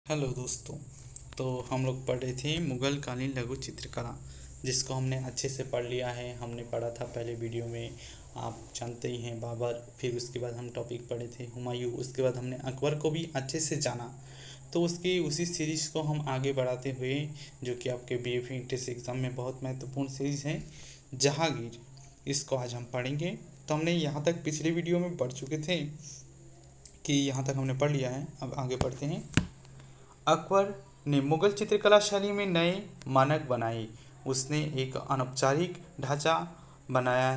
Hello दोस्तों। तो हम लोग पढ़े थे मुगल कालीन लघु चित्रकला, जिसको हमने अच्छे से पढ़ लिया है। हमने पढ़ा था पहले वीडियो में, आप जानते ही हैं, बाबर। फिर उसके बाद हम टॉपिक पढ़े थे हुमायूं। उसके बाद हमने अकबर को भी अच्छे से जाना। तो उसकी उसी सीरीज़ को हम आगे बढ़ाते हुए, जो कि आपके बीएफए इंट्रेंस एग्ज़ाम में बहुत महत्वपूर्ण सीरीज़ है, जहांगीर, इसको आज हम पढ़ेंगे। तो हमने यहाँ तक पिछले वीडियो में पढ़ चुके थे कि यहाँ तक हमने पढ़ लिया है। अब आगे पढ़ते हैं। अकबर ने मुगल चित्रकला शैली में नए मानक बनाए। उसने एक अनौपचारिक ढांचा बनाया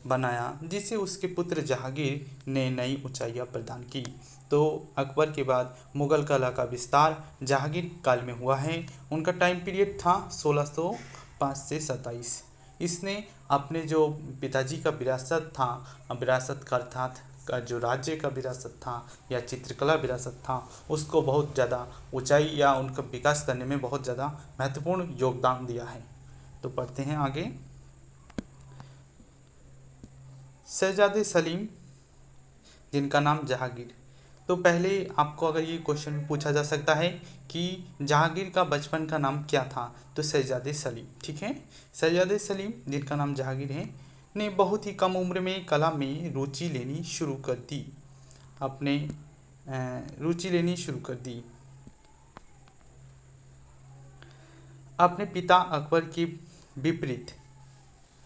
बनाया जिसे उसके पुत्र जहांगीर ने नई ऊंचाइयां प्रदान की। तो अकबर के बाद मुगल कला का विस्तार जहांगीर काल में हुआ है। उनका टाइम पीरियड था 1605 से 27। इसने अपने जो पिताजी का विरासत का अर्थात का जो राज्य का विरासत था या चित्रकला विरासत था, उसको बहुत ज़्यादा ऊंचाई या उनका विकास करने में बहुत ज़्यादा महत्वपूर्ण योगदान दिया है। तो पढ़ते हैं आगे। शहजादे सलीम, जिनका नाम जहांगीर। तो पहले आपको अगर ये क्वेश्चन पूछा जा सकता है कि जहांगीर का बचपन का नाम क्या था, तो शहजादे सलीम। ठीक है, शहजादे सलीम, जिनका नाम जहांगीर है, ने बहुत ही कम उम्र में कला में रुचि लेनी शुरू कर दी। अपने रुचि लेनी शुरू कर दी। अपने पिता अकबर के विपरीत,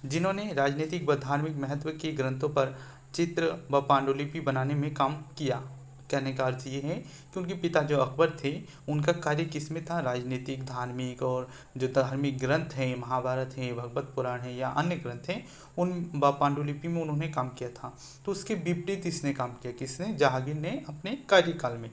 जिन्होंने राजनीतिक व धार्मिक महत्व के ग्रंथों पर चित्र व पांडुलिपि बनाने में काम किया। कहने का अर्थ ये है कि उनके पिता जो अकबर थे, उनका कार्य किसमें था? राजनीतिक, धार्मिक, और जो धार्मिक ग्रंथ हैं, महाभारत है, भगवत पुराण है या अन्य ग्रंथ हैं, उन व पांडुलिपि में उन्होंने काम किया था। तो उसके विपरीत इसने काम किया। किसने? जहांगीर ने अपने कार्यकाल में।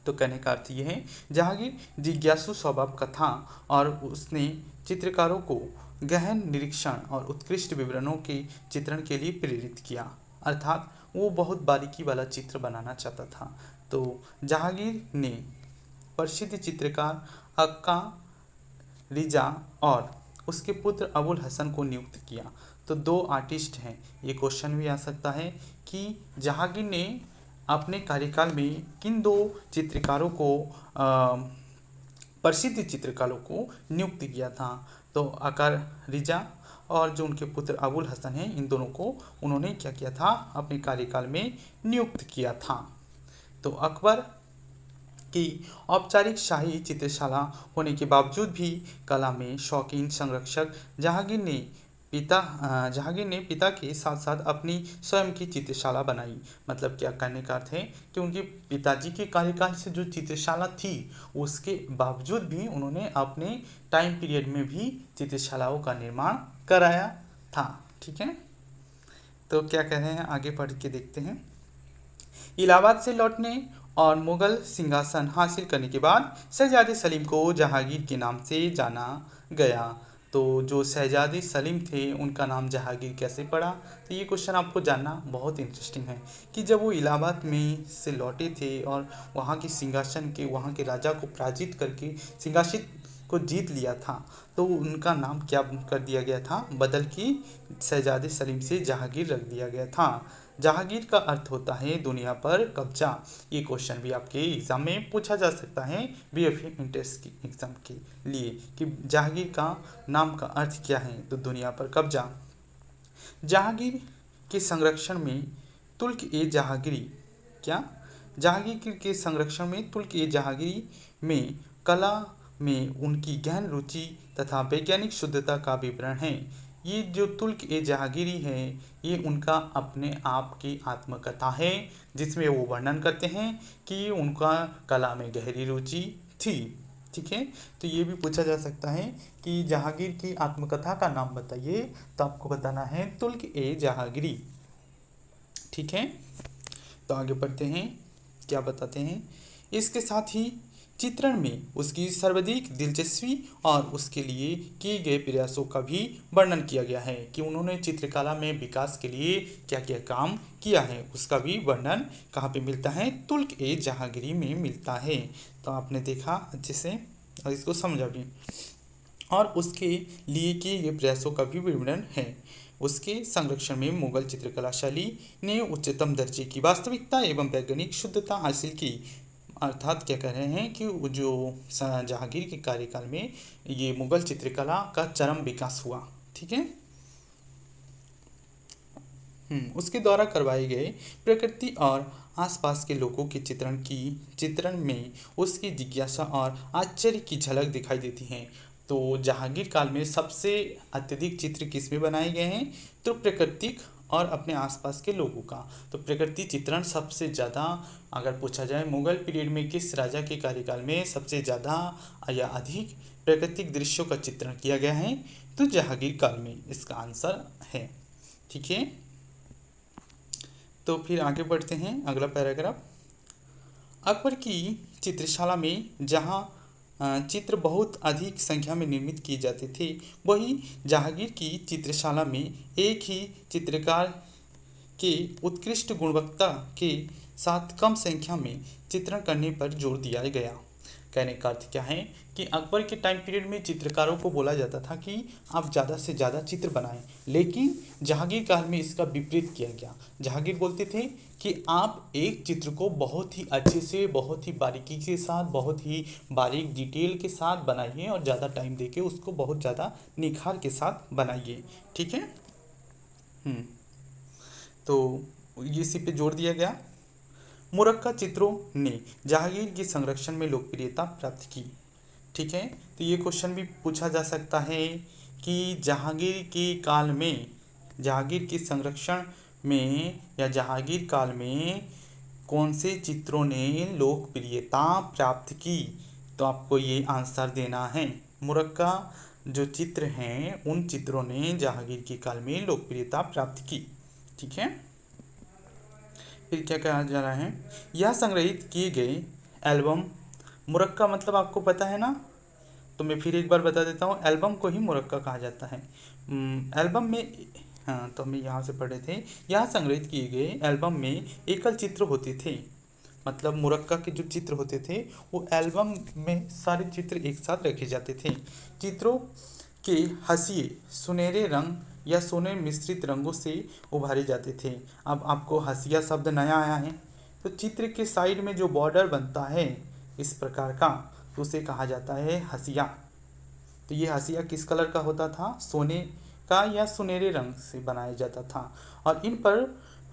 तो कहने का अर्थ ये है, जहांगीर जिज्ञासु स्वभाव का था और उसने चित्रकारों को गहन निरीक्षण और उत्कृष्ट विवरणों के चित्रण के लिए प्रेरित किया। अर्थात वो बहुत बारीकी वाला चित्र बनाना चाहता था। तो जहांगीर ने प्रसिद्ध चित्रकार अक्का रिजा और उसके पुत्र अबुल हसन को नियुक्त किया। तो दो आर्टिस्ट हैं। ये क्वेश्चन भी आ सकता है कि जहांगीर ने अपने कार्यकाल में किन दो चित्रकारों को प्रसिद्ध चित्रकारों को नियुक्त किया था। तो अकर रिजा और जो उनके पुत्र अबुल हसन हैं, इन दोनों को उन्होंने क्या किया था? अपने कार्यकाल में नियुक्त किया था। तो अकबर की औपचारिक शाही चित्रशाला होने के बावजूद भी कला में शौकीन संरक्षक जहांगीर ने पिता के साथ साथ अपनी स्वयं की चित्रशाला बनाई। मतलब क्या कहने का अर्थ है कि उनके पिताजी के कार्यकाल से जो चित्रशाला थी, उसके बावजूद भी उन्होंने अपने टाइम पीरियड में भी चित्रशालाओं का निर्माण कराया था। ठीक है, तो क्या कह रहे हैं, आगे पढ़ के देखते हैं। इलाहाबाद से लौटने और मुगल सिंहासन हासिल करने के बाद शहजादे सलीम को जहांगीर के नाम से जाना गया। तो जो शहजादे सलीम थे, उनका नाम जहांगीर कैसे पड़ा? तो ये क्वेश्चन आपको जानना बहुत इंटरेस्टिंग है कि जब वो इलाहाबाद में से लौटे थे और वहाँ के सिंहासन के, वहाँ के राजा को पराजित करके सिंहासित को जीत लिया था, तो उनका नाम क्या कर दिया गया था? बदल के शहजादे सलीम से जहांगीर रख दिया गया था। जहांगीर का अर्थ होता है दुनिया पर कब्जा। ये क्वेश्चन भी आपके एग्जाम में पूछा जा सकता है, बीएफए इंट्रेंस की एग्जाम के लिए, कि जहांगीर का नाम का अर्थ क्या है? तो दुनिया पर कब्जा। जहांगीर के संरक्षण में तुल्क ए जहांगीरी, क्या? जहांगीर के संरक्षण में तुल्क ए जहांगीरी में कला में उनकी गहन रुचि तथा वैज्ञानिक शुद्धता का विवरण है। ये जो तुल्क ए जहांगीरी है, ये उनका अपने आप की आत्मकथा है, जिसमें वो वर्णन करते हैं कि उनका कला में गहरी रुचि थी। ठीक है, तो ये भी पूछा जा सकता है कि जहांगीर की आत्मकथा का नाम बताइए, तो आपको बताना है तुल्क ए जहांगीरी। ठीक है, तो आगे बढ़ते हैं, क्या बताते हैं। इसके साथ ही चित्रण में उसकी सर्वाधिक दिलचस्पी और उसके लिए किए गए प्रयासों का भी वर्णन किया गया है कि उन्होंने चित्रकला में विकास के लिए क्या क्या काम किया है, उसका भी वर्णन कहाँ पे मिलता है? तुल्क ए जहांगीरी में मिलता है। तो आपने देखा अच्छे से और इसको समझा भी, और उसके लिए किए गए प्रयासों का भी विवरण है। उसके संरक्षण में मुगल चित्रकला शैली ने उच्चतम दर्जे की वास्तविकता एवं वैज्ञानिक शुद्धता हासिल की। अर्थात क्या कह रहे हैं कि वो जो जहांगीर के कार्यकाल में ये मुगल चित्रकला का चरम विकास हुआ। ठीक है। उसके द्वारा करवाए गए प्रकृति और आसपास के लोगों के चित्रण में उसकी जिज्ञासा और आश्चर्य की झलक दिखाई देती है। तो जहांगीर काल में सबसे अत्यधिक चित्र किस में बनाए गए हैं? तो प्राकृतिक और अपने आसपास के लोगों का। तो प्रकृति चित्रण सबसे ज़्यादा अगर पूछा जाए मुगल पीरियड में किस राजा के कार्यकाल में सबसे ज़्यादा या अधिक प्राकृतिक दृश्यों का चित्रण किया गया है? तो जहांगीर काल में इसका आंसर है। ठीक है। तो फिर आगे बढ़ते हैं अगला पैराग्राफ। अकबर की चित्रशाला में जहाँ चित्र बहुत अधिक संख्या में निर्मित किए जाते थे, वहीं जहांगीर की चित्रशाला में एक ही चित्रकार के उत्कृष्ट गुणवत्ता के साथ कम संख्या में चित्रण करने पर जोर दिया गया। कहने का अर्थ क्या है कि अकबर के टाइम पीरियड में चित्रकारों को बोला जाता था कि आप ज़्यादा से ज़्यादा चित्र बनाएं, लेकिन जहांगीर काल में इसका विपरीत किया गया। जहांगीर बोलते थे कि आप एक चित्र को बहुत ही अच्छे से, बहुत ही बारीकी के साथ, बहुत ही बारीक डिटेल के साथ बनाइए और ज़्यादा टाइम देके उसको बहुत ज़्यादा निखार के साथ बनाइए। ठीक है। तो इसी पे जोर दिया गया। मुरक्का चित्रों ने जहांगीर के संरक्षण में लोकप्रियता प्राप्त की। ठीक है। तो ये क्वेश्चन भी पूछा जा सकता है कि जहांगीर के काल में, जहांगीर के संरक्षण में या जहांगीर काल में कौन से चित्रों ने लोकप्रियता प्राप्त की? तो आपको ये आंसर देना है। मुरक्का जो चित्र हैं उन चित्रों ने जहांगीर के काल में लोकप्रियता प्राप्त की। ठीक है। फिर क्या कहा जा रहा है? यह संग्रहित किए गए एल्बम, मुरक्का मतलब आपको पता है ना, तो मैं फिर एक बार बता देता हूँ, एल्बम को ही मुरक्का कहा जाता है। एल्बम में, हाँ तो हम यहाँ से पढ़े थे, यह संग्रहित किए गए एल्बम में एकल चित्र होते थे। मतलब मुरक्का के जो चित्र होते थे वो एल्बम में सारे चित्र एक साथ रखे जाते थे। चित्रों के हाशिए सुनहरे रंग या सोने मिश्रित रंगों से उभारे जाते थे। अब आपको हाशिया शब्द नया आया है, तो चित्र के साइड में जो बॉर्डर बनता है इस प्रकार का, तो उसे कहा जाता है हाशिया। तो ये हाशिया किस कलर का होता था? सोने का या सुनहरे रंग से बनाया जाता था। और इन पर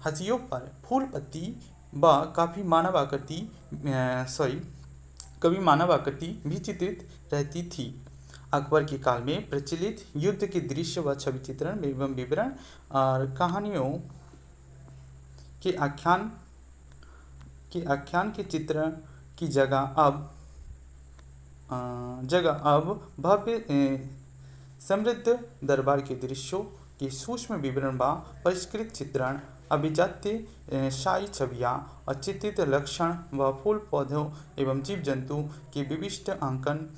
हाशियों पर फूल पत्ती व कभी मानव आकृति भी चित्रित रहती थी। अकबर के काल में प्रचलित युद्ध के दृश्य व छवि चित्रण एवं विवरण और कहानियों के आख्यान के चित्रण की जगह अब भव्य समृद्ध दरबार के दृश्यों के सूक्ष्म विवरण व परिष्कृत चित्रण, अभिजात्य शाही छवियाँ और चित्रित लक्षण व फूल पौधों एवं जीव जंतु के विशिष्ट अंकन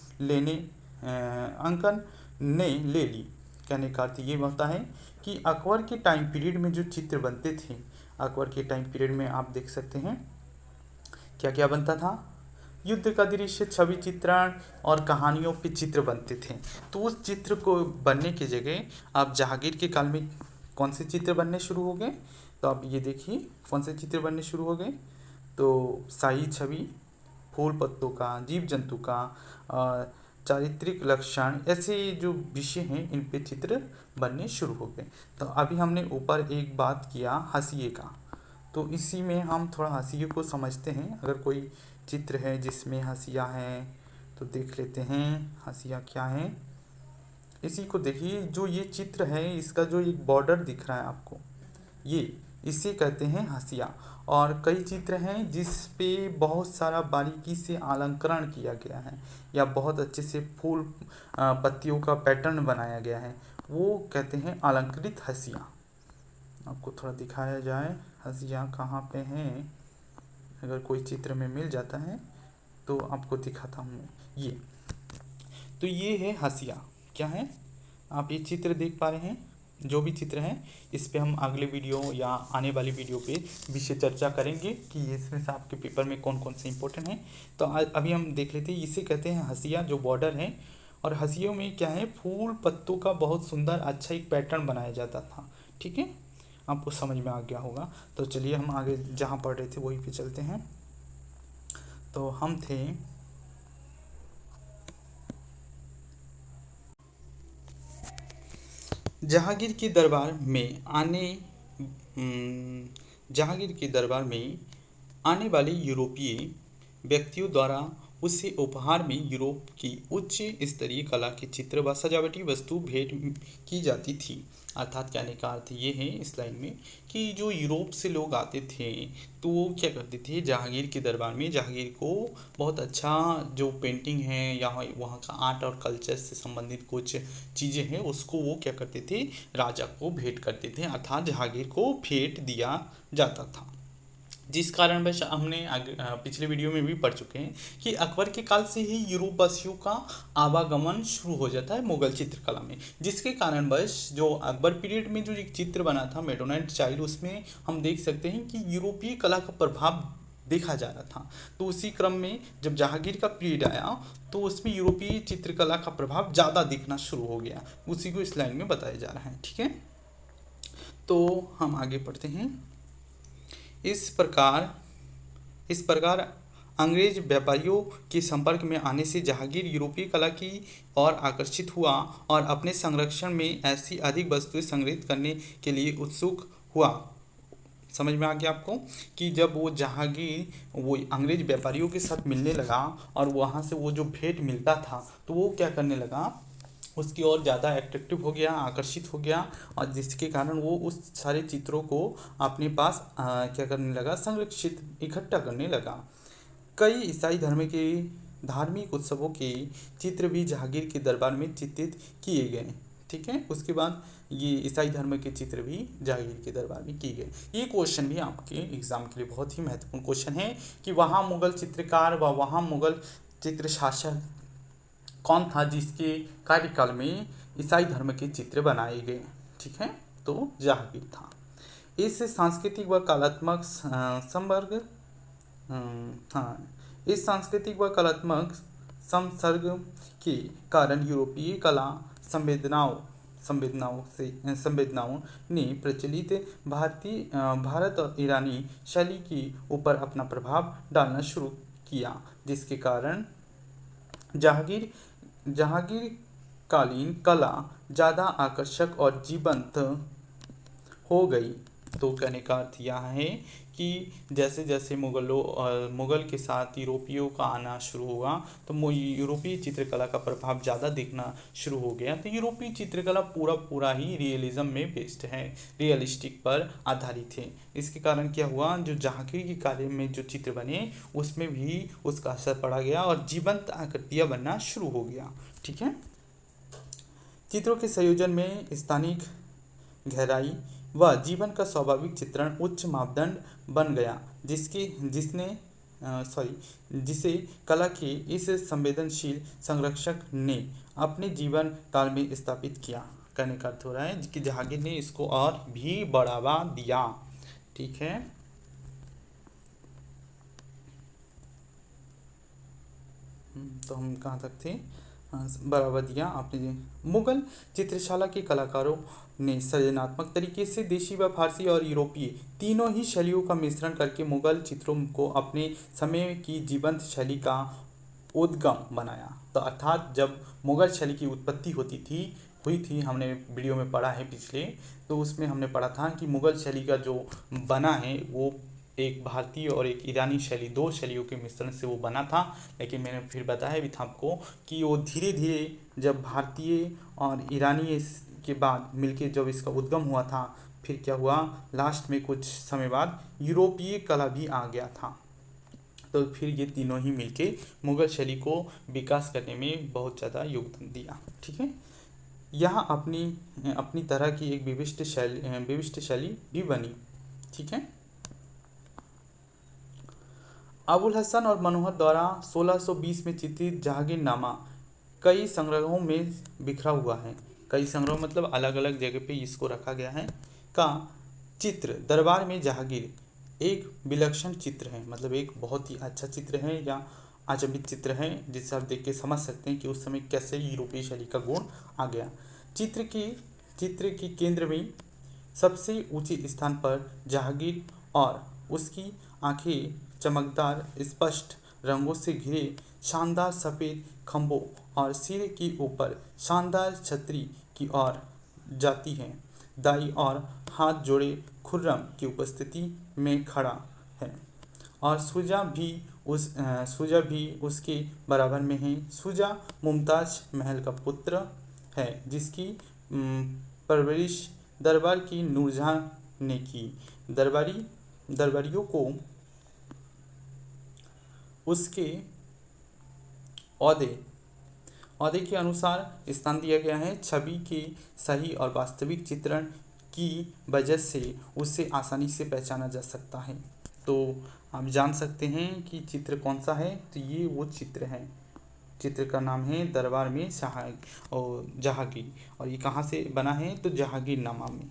ने ले ली। कहने का अर्थ ये होता है कि अकबर के टाइम पीरियड में जो चित्र बनते थे, अकबर के टाइम पीरियड में आप देख सकते हैं क्या क्या बनता था? युद्ध का दृश्य, छवि चित्रण और कहानियों पे चित्र बनते थे। तो उस चित्र को बनने की जगह आप जहांगीर के काल में कौन से चित्र बनने शुरू हो गए? तो आप ये देखिए कौन से चित्र बनने शुरू हो गए। तो शाही छवि, फूल पत्तों का, जीव जंतु का, चारित्रिक लक्षण, ऐसे जो विषय हैं इन पे चित्र बनने शुरू हो गए। तो अभी हमने ऊपर एक बात किया हाशिए का, तो इसी में हम थोड़ा हाशिए को समझते हैं। अगर कोई चित्र है जिसमें हाशिया है तो देख लेते हैं हाशिया क्या है। इसी को देखिए, जो ये चित्र है इसका जो एक बॉर्डर दिख रहा है आपको, ये इसे कहते हैं हाशिया। और कई चित्र हैं जिस पे बहुत सारा बारीकी से अलंकरण किया गया है या बहुत अच्छे से फूल पत्तियों का पैटर्न बनाया गया है, वो कहते हैं अलंकृत हाशिया। आपको थोड़ा दिखाया जाए हाशिया कहाँ पे हैं, अगर कोई चित्र में मिल जाता है तो आपको दिखाता हूँ। ये तो ये है हाशिया। क्या है? आप ये चित्र देख पा रहे हैं, जो भी चित्र हैं इस पे हम अगले वीडियो या आने वाली वीडियो पे विषय चर्चा करेंगे कि इसमें से आपके पेपर में कौन कौन से इंपॉर्टेंट हैं। तो अभी हम देख लेते हैं, इसे कहते हैं हाशिया, जो बॉर्डर है। और हाशियों में क्या है, फूल पत्तों का बहुत सुंदर अच्छा एक पैटर्न बनाया जाता था। ठीक है, आपको समझ में आ गया होगा। तो चलिए हम आगे जहाँ पढ़ रहे थे वहीं पे चलते हैं। तो हम थे जहांगीर के दरबार में आने जहांगीर के दरबार में आने वाले यूरोपीय व्यक्तियों द्वारा उसे उपहार में यूरोप की उच्च स्तरीय कला के चित्र व सजावटी वस्तु भेंट की जाती थी। अर्थात कहने का अर्थ ये है इस लाइन में कि जो यूरोप से लोग आते थे तो वो क्या करते थे जहांगीर के दरबार में जहांगीर को बहुत अच्छा जो पेंटिंग है या वहाँ का आर्ट और कल्चर से संबंधित कुछ चीज़ें हैं उसको वो क्या करते थे राजा को भेंट करते थे, अर्थात जहांगीर को भेंट दिया जाता था। जिस कारण वश हमने पिछले वीडियो में भी पढ़ चुके हैं कि अकबर के काल से ही यूरोप वासियों का आवागमन शुरू हो जाता है मुगल चित्रकला में, जिसके कारण वश जो अकबर पीरियड में जो एक चित्र बना था मेडोनाइट चाइल्ड, उसमें हम देख सकते हैं कि यूरोपीय कला का प्रभाव देखा जा रहा था। तो उसी क्रम में जब जहांगीर का पीरियड आया तो उसमें यूरोपीय चित्रकला का प्रभाव ज़्यादा दिखना शुरू हो गया, उसी को इस लाइन में बताया जा रहा है। ठीक है, तो हम आगे पढ़ते हैं। इस प्रकार अंग्रेज व्यापारियों के संपर्क में आने से जहांगीर यूरोपीय कला की ओर आकर्षित हुआ और अपने संरक्षण में ऐसी अधिक वस्तुएं संग्रहित करने के लिए उत्सुक हुआ। समझ में आ गया आपको कि जब वो जहांगीर वो अंग्रेज व्यापारियों के साथ मिलने लगा और वहाँ से वो जो भेंट मिलता था तो वो क्या करने लगा, उसकी ओर ज़्यादा अट्रैक्टिव हो गया, आकर्षित हो गया, और जिसके कारण वो उस सारे चित्रों को अपने पास क्या करने लगा, संरक्षित इकट्ठा करने लगा। कई ईसाई धर्म के धार्मिक उत्सवों के चित्र भी जहांगीर के दरबार में चित्रित किए गए। ठीक है, उसके बाद ये ईसाई धर्म के चित्र भी जहांगीर के दरबार में किए गए। ये क्वेश्चन भी आपके एग्जाम के लिए बहुत ही महत्वपूर्ण क्वेश्चन है कि वहाँ मुगल चित्रकार व वहाँ मुगल चित्र शासक कौन था जिसके कार्यकाल में ईसाई धर्म के चित्र बनाए गए। ठीक है, तो जहांगीर था। इस सांस्कृतिक व कलात्मक इस सांस्कृतिक व कलात्मक संसर्ग के कारण यूरोपीय कला संवेदनाओं ने प्रचलित भारत और ईरानी शैली के ऊपर अपना प्रभाव डालना शुरू किया, जिसके कारण जहांगीर कालीन कला ज़्यादा आकर्षक और जीवंत हो गई। तो कहने का अर्थ यह है कि जैसे जैसे मुगल के साथ यूरोपियों का आना शुरू हुआ तो यूरोपीय चित्रकला का प्रभाव ज़्यादा दिखना शुरू हो गया। तो यूरोपीय चित्रकला पूरा ही रियलिज्म में बेस्ड है, रियलिस्टिक पर आधारित है। इसके कारण क्या हुआ, जो जहांगीर के कार्य में जो चित्र बने उसमें भी उसका असर पड़ा गया और जीवंत आकृतियाँ बनना शुरू हो गया। ठीक है, चित्रों के संयोजन में स्थानिक गहराई व जीवन का स्वाभाविक चित्रण उच्च मापदंड बन गया, जिसे कला के इस संवेदनशील संरक्षक ने अपने जीवन काल में स्थापित किया। कहने का अर्थ हो रहा है कि जहांगीर ने इसको और भी बढ़ावा दिया। ठीक है, तो हम कहाँ तक थे, बढ़ावा दिया आपने। मुगल चित्रशाला के कलाकारों ने सृजनात्मक तरीके से देशी व फारसी और यूरोपीय तीनों ही शैलियों का मिश्रण करके मुगल चित्रों को अपने समय की जीवंत शैली का उद्गम बनाया। तो अर्थात जब मुगल शैली की उत्पत्ति हुई थी, हमने वीडियो में पढ़ा है पिछले, तो उसमें हमने पढ़ा था कि मुगल शैली का जो बना है वो एक भारतीय और एक ईरानी शैली, दो शैलियों के मिश्रण से वो बना था। लेकिन मैंने फिर बताया भी था आपको कि वो धीरे धीरे जब भारतीय और ईरानी के बाद मिलके जब इसका उद्गम हुआ था, फिर क्या हुआ, लास्ट में कुछ समय बाद यूरोपीय कला भी आ गया था। तो फिर ये तीनों ही मिलके मुगल शैली को विकास करने में बहुत ज़्यादा योगदान दिया। ठीक है, यहाँ अपनी तरह की एक विशिष्ट शैली भी बनी। ठीक है, अबुल हसन और मनोहर द्वारा 1620 में चित्रित जहांगीरनामा कई संग्रहों में बिखरा हुआ है। कई संग्रह मतलब अलग अलग जगह पे इसको रखा गया है। का चित्र दरबार में जहांगीर एक विलक्षण चित्र है, मतलब एक बहुत ही अच्छा चित्र है या अचंभित चित्र है, जिसे आप देख के समझ सकते हैं कि उस समय कैसे यूरोपीय शैली का गुण आ गया। चित्र के केंद्र में सबसे ऊंचे स्थान पर जहांगीर और उसकी आंखें चमकदार स्पष्ट रंगों से घिरे शानदार सफ़ेद खंभों और सिर के ऊपर शानदार छतरी की ओर जाती है। दाई और हाथ जोड़े खुर्रम की उपस्थिति में खड़ा है और शुजा भी उसके बराबर में है। शुजा मुमताज़ महल का पुत्र है जिसकी परवरिश दरबार की नूरजहां ने की। दरबारियों को उसके औहदे के अनुसार स्थान दिया गया है। छवि के सही और वास्तविक चित्रण की वजह से उसे आसानी से पहचाना जा सकता है। तो आप जान सकते हैं कि चित्र कौन सा है। तो ये वो चित्र है। चित्र का नाम है दरबार में जहांगीर और ये कहाँ से बना है तो जहांगीरनामा में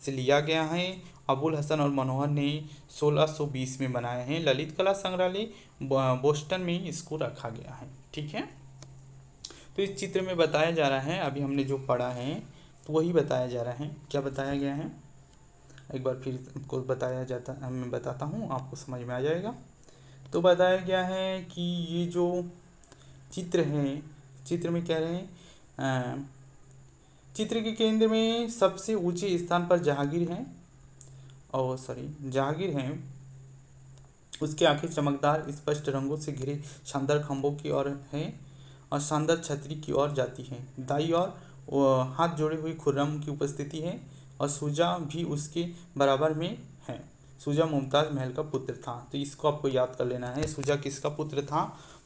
से लिया गया है। अबुल हसन और मनोहर ने 1620 में बनाया है। ललित कला संग्रहालय बोस्टन में इसको रखा गया है। ठीक है, तो इस चित्र में बताया जा रहा है, अभी हमने जो पढ़ा है तो वही बताया जा रहा है। क्या बताया गया है एक बार फिर आपको बताया जाता है, मैं बताता हूँ, आपको समझ में आ जाएगा। तो बताया गया है कि ये जो चित्र है, चित्र में कह रहे हैं चित्र के केंद्र में सबसे ऊंचे स्थान पर जहांगीर है। उसकी आंखें चमकदार स्पष्ट रंगों से घिरे शानदार खंभों की ओर है और शानदार छतरी की ओर जाती है। दाई और हाथ जोड़े हुए खुर्रम की उपस्थिति है और शुजा भी उसके बराबर में है। शुजा मुमताज़ महल का पुत्र था। तो इसको आपको याद कर लेना है। शुजा किसका पुत्र था?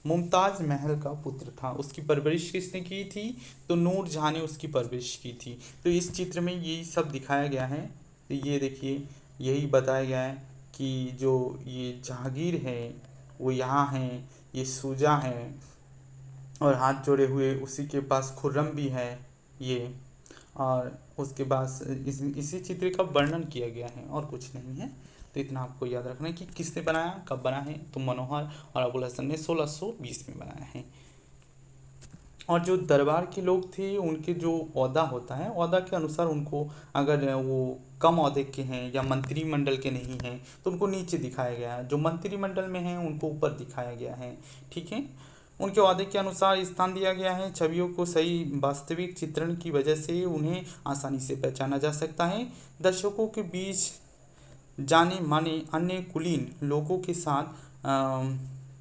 मुमताज़ महल का पुत्र था। उसकी परवरिश किसने की थी? तो नूरजहां ने उसकी परवरिश की थी। तो इस चित्र में यही सब दिखाया गया है। तो ये देखिए, यही बताया गया है कि जो ये जहांगीर है वो यहाँ है, ये शुजा है और हाथ जोड़े हुए उसी के पास खुर्रम भी है ये, और उसके पास इसी चित्र का वर्णन किया गया है और कुछ नहीं है। तो इतना आपको याद रखना है कि किसने बनाया, कब बना है। तो मनोहर और अबुल हसन ने 1620 में बनाया है। और जो दरबार के लोग थे उनके जो ओहदा होता है, ओहदा के अनुसार उनको, अगर वो कम ओहदे के हैं या मंत्रिमंडल के नहीं हैं तो उनको नीचे दिखाया गया है। जो मंत्रिमंडल में हैं उनको ऊपर दिखाया गया है। ठीक है, उनके ओहदे के अनुसार स्थान दिया गया है। छवियों को सही वास्तविक चित्रण की वजह से उन्हें आसानी से पहचाना जा सकता है। दर्शकों के बीच जाने माने अन्य कुलीन लोगों के साथ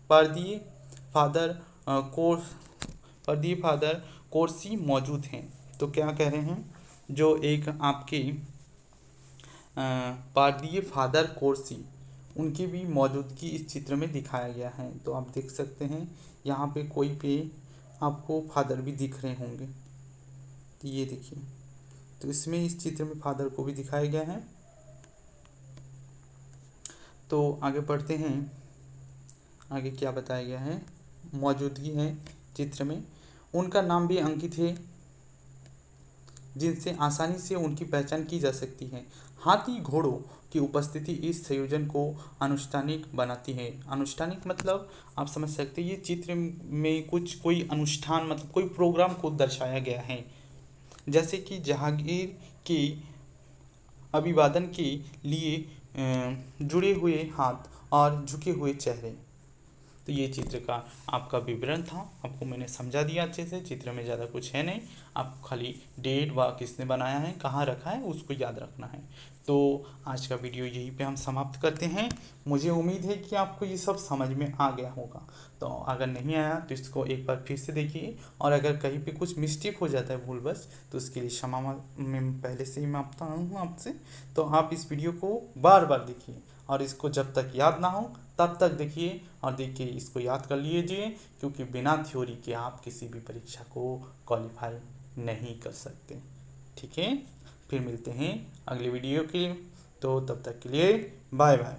पर्दीय फादर कोर्सी मौजूद हैं। तो क्या कह रहे हैं, जो एक आपके पारदीय फादर कोर्सी, उनकी भी मौजूदगी इस चित्र में दिखाया गया है। तो आप देख सकते हैं यहाँ पे कोई पे आपको फादर भी दिख रहे होंगे। तो ये देखिए, तो इसमें इस चित्र में फादर को भी दिखाया गया है। तो आगे पढ़ते हैं, आगे क्या बताया गया है। मौजूदगी है चित्र में, उनका नाम भी अंकित है जिनसे आसानी से उनकी पहचान की जा सकती है। हाथी घोड़ों की उपस्थिति इस संयोजन को अनुष्ठानिक बनाती है। अनुष्ठानिक मतलब आप समझ सकते हैं, ये चित्र में कोई अनुष्ठान मतलब कोई प्रोग्राम को दर्शाया गया है। जैसे कि जहांगीर के अभिवादन के लिए जुड़े हुए हाथ और झुके हुए चेहरे। तो ये चित्र का आपका विवरण था, आपको मैंने समझा दिया अच्छे से। चित्र में ज़्यादा कुछ है नहीं, आपको खाली डेट व किसने बनाया है, कहाँ रखा है, उसको याद रखना है। तो आज का वीडियो यहीं पे हम समाप्त करते हैं। मुझे उम्मीद है कि आपको ये सब समझ में आ गया होगा। तो अगर नहीं आया तो इसको एक बार फिर से देखिए, और अगर कहीं पे कुछ मिस्टेक हो जाता है भूलवश तो उसके लिए क्षमा मैं पहले से ही मांगता हूँ आपसे। तो आप इस वीडियो को बार बार देखिए और इसको जब तक याद ना हो तब तक देखिए, और देखिए इसको याद कर लीजिए, क्योंकि बिना थ्योरी के आप किसी भी परीक्षा को क्वालिफाई नहीं कर सकते। ठीक है, फिर मिलते हैं अगले वीडियो के लिए। तो तब तक के लिए बाय बाय।